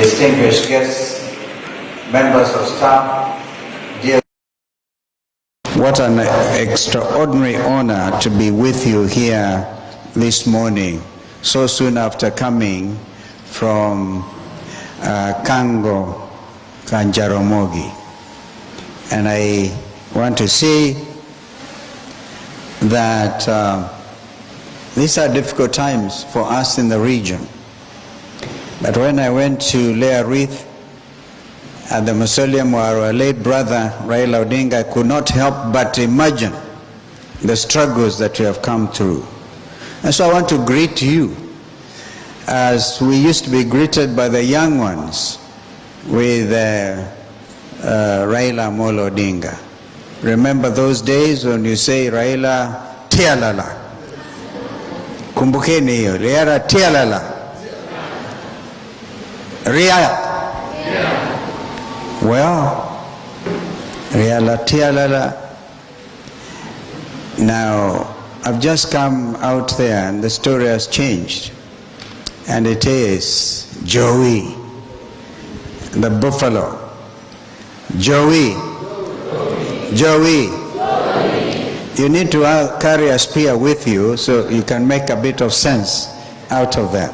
distinguished guests, members of staff, dear. What an extraordinary honor to be with you here this morning, so soon after coming from Kango, Kanjaramogi. And I want to say that these are difficult times for us in the region. But when I went to lay a wreath at the mausoleum of our late brother Raila Odinga, I could not help but imagine the struggles that we have come through. And so I want to greet you as we used to be greeted by the young ones with Raila Molo Odinga. Remember those days when you say Raila Tialala. Kumbukeni hiyo, Raila Tialala. Raila. Well, Raila Tialala. Now, I've just come out there and the story has changed. And it is Joey, the buffalo. Joey. You need to carry a spear with you so you can make a bit of sense out of that.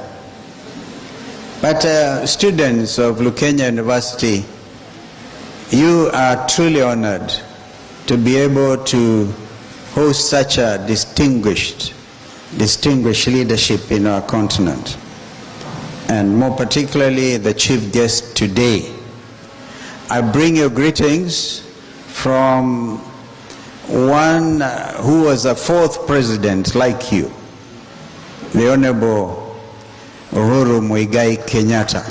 But students of Lukenya University, you are truly honored to be able to host such a distinguished leadership in our continent. And more particularly the chief guest today. I bring you greetings from one who was a fourth president like you, the Honorable Uhuru Muigai Kenyatta.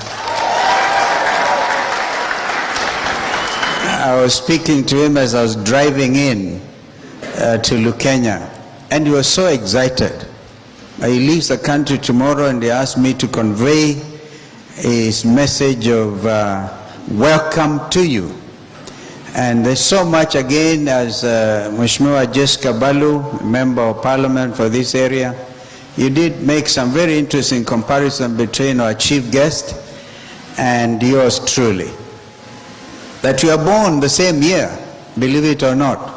I was speaking to him as I was driving in to Lukenya, and he was so excited. He leaves the country tomorrow and he asked me to convey his message of welcome to you. And there's so much again as Mheshimiwa Jessica Balu, Member of Parliament for this area, you did make some very interesting comparison between our chief guest and yours truly. That you are born the same year, believe it or not.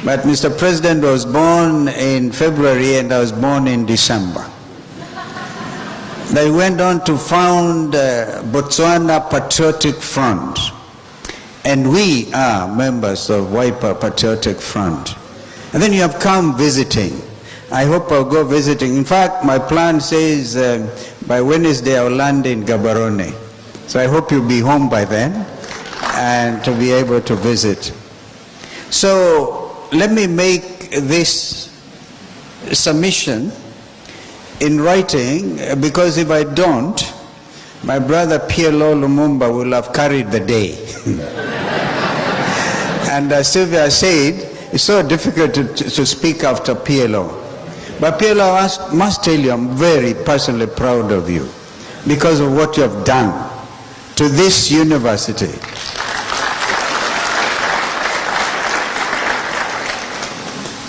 But Mr. President was born in February and I was born in December. They went on to found Botswana Patriotic Front. And we are members of Wiper Patriotic Front. And then you have come visiting. I hope I'll go visiting. In fact, my plan says by Wednesday I'll land in Gaborone. So I hope you'll be home by then and to be able to visit. So let me make this submission in writing, because if I don't, my brother PLO Lumumba will have carried the day. And Sylvia said, it's so difficult to speak after PLO. But PLO, I must tell you, I'm very personally proud of you because of what you have done to this university.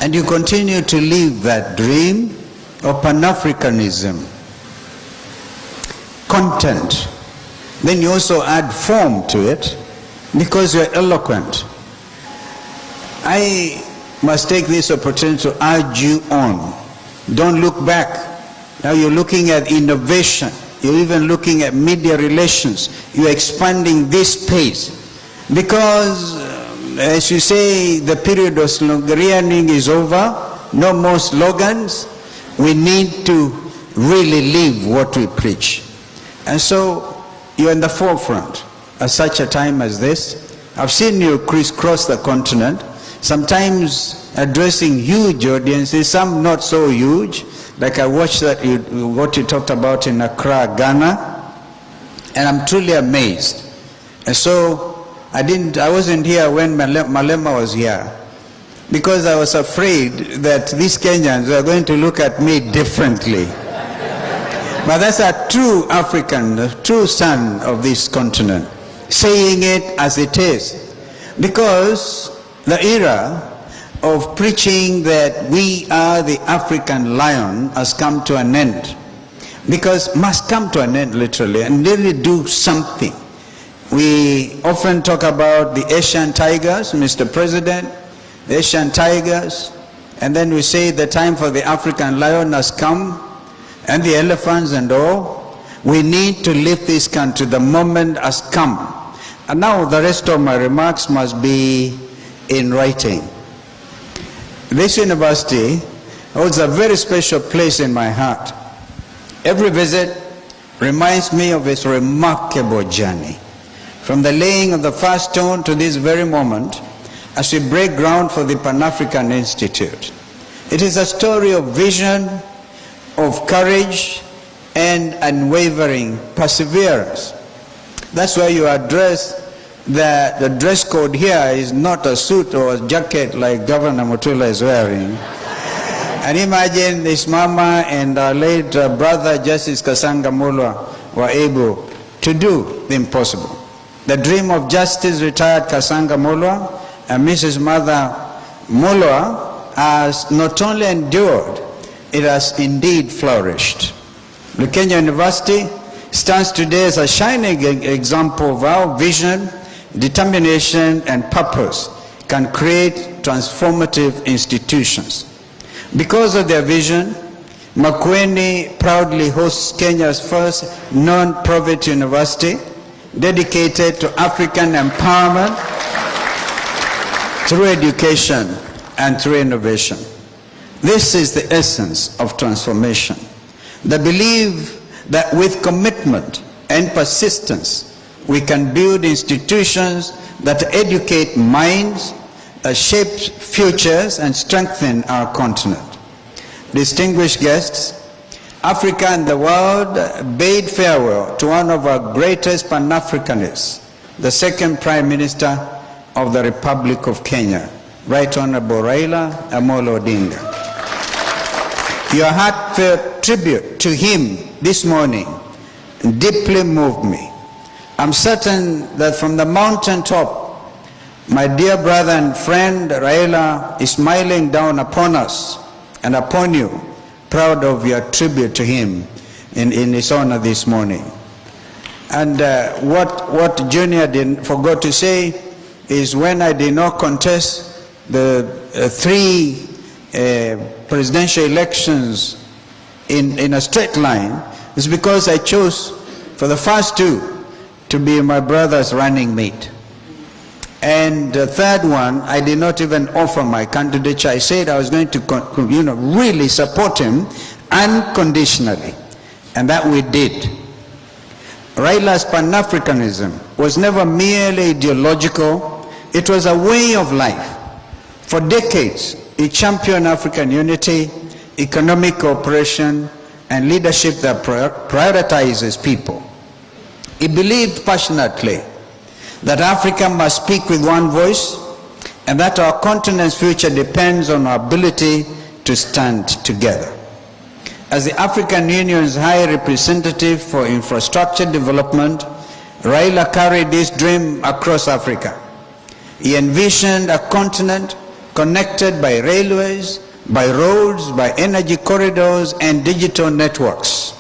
And you continue to live that dream of Pan-Africanism, content. Then you also add form to it because you're eloquent. I must take this opportunity to urge you on. Don't look back. Now you're looking at innovation. You're even looking at media relations. You're expanding this space. Because, as you say, the period of sloganeering is over. No more slogans. We need to really live what we preach. And so, you're in the forefront at such a time as this. I've seen you crisscross the continent, sometimes addressing huge audiences, some not so huge. Like I watched what you talked about in Accra, Ghana, and I'm truly amazed. And so I wasn't here when Malema was here, because I was afraid that these Kenyans were going to look at me differently. But that's a true African, a true son of this continent, saying it as it is. Because the era of preaching that we are the African lion has come to an end. because must come to an end literally and really do something. We often talk about the Asian tigers, Mr. President, the Asian tigers, and then we say the time for the African lion has come, and the elephants and all. We need to lift this country. The moment has come. And now the rest of my remarks must be in writing. This university holds a very special place in my heart. Every visit reminds me of its remarkable journey. From the laying of the first stone to this very moment, as we break ground for the Pan-African Institute. It is a story of vision, of courage, and unwavering perseverance. That's why you address that the dress code here is not a suit or a jacket like Governor Mutula is wearing. And imagine this mama and our late brother Justice Kasanga Mulwa were able to do the impossible. The dream of Justice retired Kasanga Mulwa and Mrs. Mother Mulwa has not only endured, it has indeed flourished. The Kenya University stands today as a shining example of how vision, determination, and purpose can create transformative institutions. Because of their vision, Makueni proudly hosts Kenya's first non-profit university dedicated to African empowerment through education and through innovation. This is the essence of transformation. The belief that with commitment and persistence, we can build institutions that educate minds, shape futures, and strengthen our continent. Distinguished guests, Africa and the world bade farewell to one of our greatest Pan-Africanists, the second Prime Minister of the Republic of Kenya, Right Honorable Raila Amolo Odinga. Your heartfelt tribute to him this morning deeply moved me. I'm certain that from the mountaintop, my dear brother and friend Raila is smiling down upon us and upon you, proud of your tribute to him in his honor this morning. And what Junior forgot to say is when I did not contest the three presidential elections in a straight line, it's because I chose for the first two to be my brother's running mate. And the third one, I did not even offer my candidature. I said I was going to really support him unconditionally. And that we did. Raila's Pan-Africanism was never merely ideological. It was a way of life. For decades, he championed African unity, economic cooperation, and leadership that prioritizes people. He believed passionately that Africa must speak with one voice and that our continent's future depends on our ability to stand together. As the African Union's High Representative for Infrastructure Development, Raila carried this dream across Africa. He envisioned a continent connected by railways, by roads, by energy corridors, and digital networks.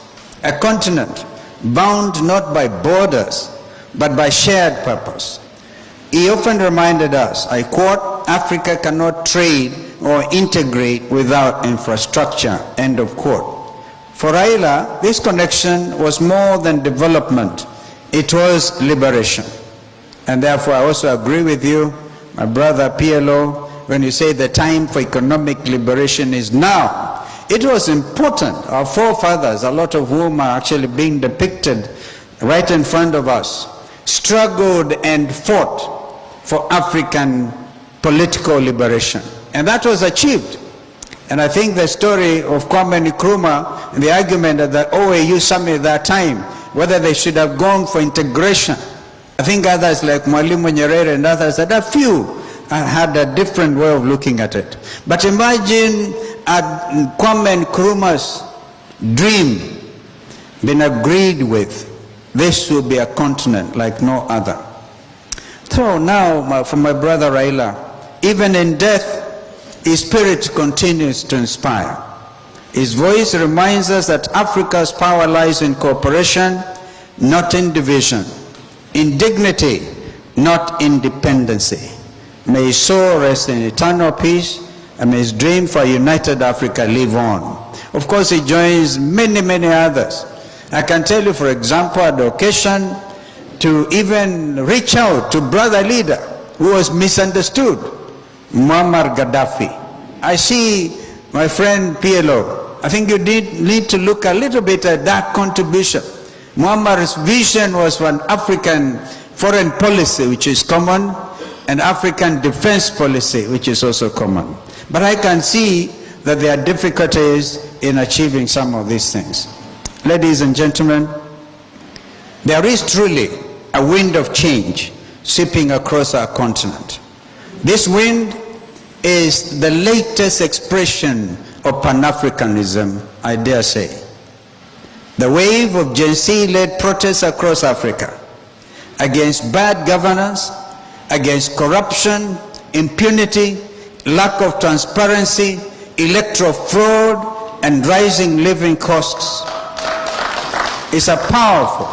A continent bound not by borders, but by shared purpose. He often reminded us, I quote, Africa cannot trade or integrate without infrastructure, end of quote. For Raila, this connection was more than development, it was liberation. And therefore I also agree with you, my brother PLO, when you say the time for economic liberation is now. It was important. Our forefathers, a lot of whom are actually being depicted right in front of us, struggled and fought for African political liberation. And that was achieved. And I think the story of Kwame Nkrumah and the argument at the OAU summit at that time, whether they should have gone for integration. I think others like Mwalimu Nyerere and others, that a few had a different way of looking at it. But imagine Kwame Nkrumah's dream been agreed with. This will be a continent like no other. So now, for my brother Raila, even in death, his spirit continues to inspire. His voice reminds us that Africa's power lies in cooperation, not in division, in dignity, not in dependency. May his soul rest in eternal peace, and may his dream for a united Africa live on. Of course, he joins many, many others. I can tell you, for example, at the occasion to even reach out to brother leader who was misunderstood, Muammar Gaddafi. I see my friend PLO. I think you need to look a little bit at that contribution. Muammar's vision was for an African foreign policy, which is common, and African defense policy, which is also common. But I can see that there are difficulties in achieving some of these things. Ladies and gentlemen, there is truly a wind of change sweeping across our continent. This wind is the latest expression of Pan-Africanism, I dare say. The wave of Gen Z-led protests across Africa against bad governance, against corruption, impunity, lack of transparency, electoral fraud, and rising living costs is a powerful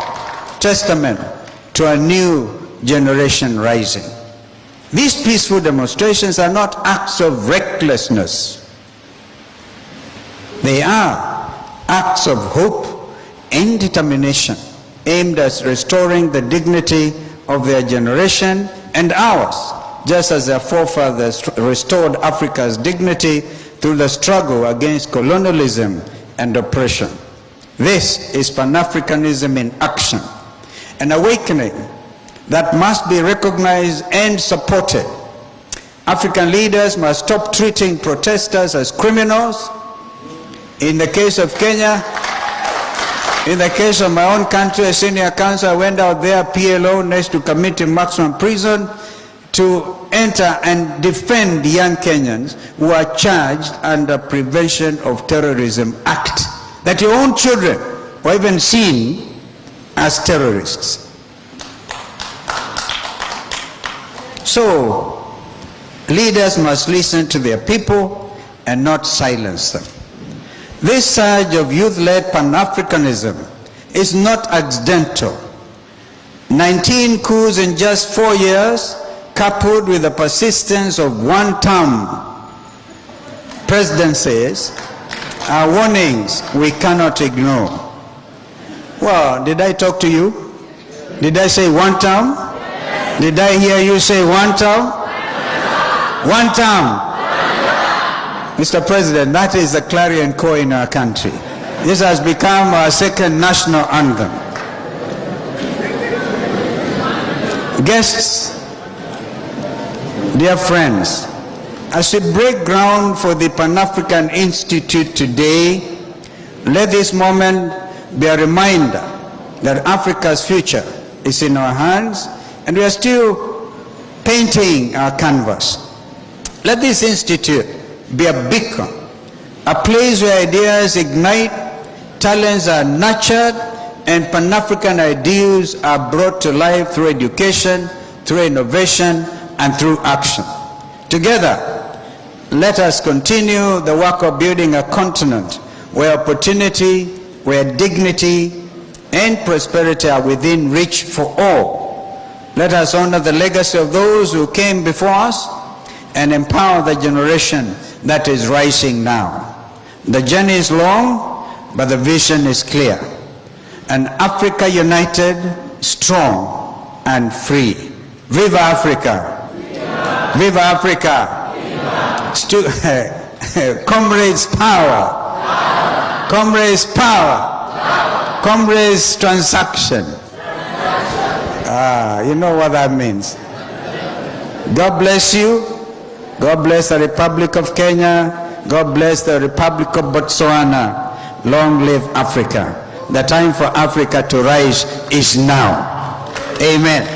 testament to a new generation rising. These peaceful demonstrations are not acts of recklessness. They are acts of hope and determination aimed at restoring the dignity of their generation and ours, just as their forefathers restored Africa's dignity through the struggle against colonialism and oppression. This is Pan-Africanism in action, an awakening that must be recognized and supported. African leaders must stop treating protesters as criminals. In the case of Kenya, in the case of my own country, a senior counsel, I went out there, PLO, next to committing maximum prison, to enter and defend young Kenyans who are charged under Prevention of Terrorism Act, that your own children were even seen as terrorists. So, leaders must listen to their people and not silence them. This surge of youth-led Pan-Africanism is not accidental. 19 coups in just 4 years, coupled with the persistence of one-term presidencies, are warnings we cannot ignore. Well, did I talk to you? Did I say one term? Did I hear you say one term? One term. Mr. President, that is the clarion call in our country. This has become our second national anthem. Guests, dear friends, as we break ground for the Pan-African Institute today, let this moment be a reminder that Africa's future is in our hands and we are still painting our canvas. Let this institute be a beacon, a place where ideas ignite, talents are nurtured, and Pan-African ideals are brought to life through education, through innovation, and through action. Together, let us continue the work of building a continent where opportunity, where dignity, and prosperity are within reach for all. Let us honor the legacy of those who came before us and empower the generation that is rising now. The journey is long, but the vision is clear. An Africa united, strong, and free. Viva Africa! Viva, Viva Africa! Viva. Comrades power! Power. Comrades power! Power. Comrades transaction! You know what that means. God bless you. God bless the Republic of Kenya. God bless the Republic of Botswana. Long live Africa. The time for Africa to rise is now. Amen.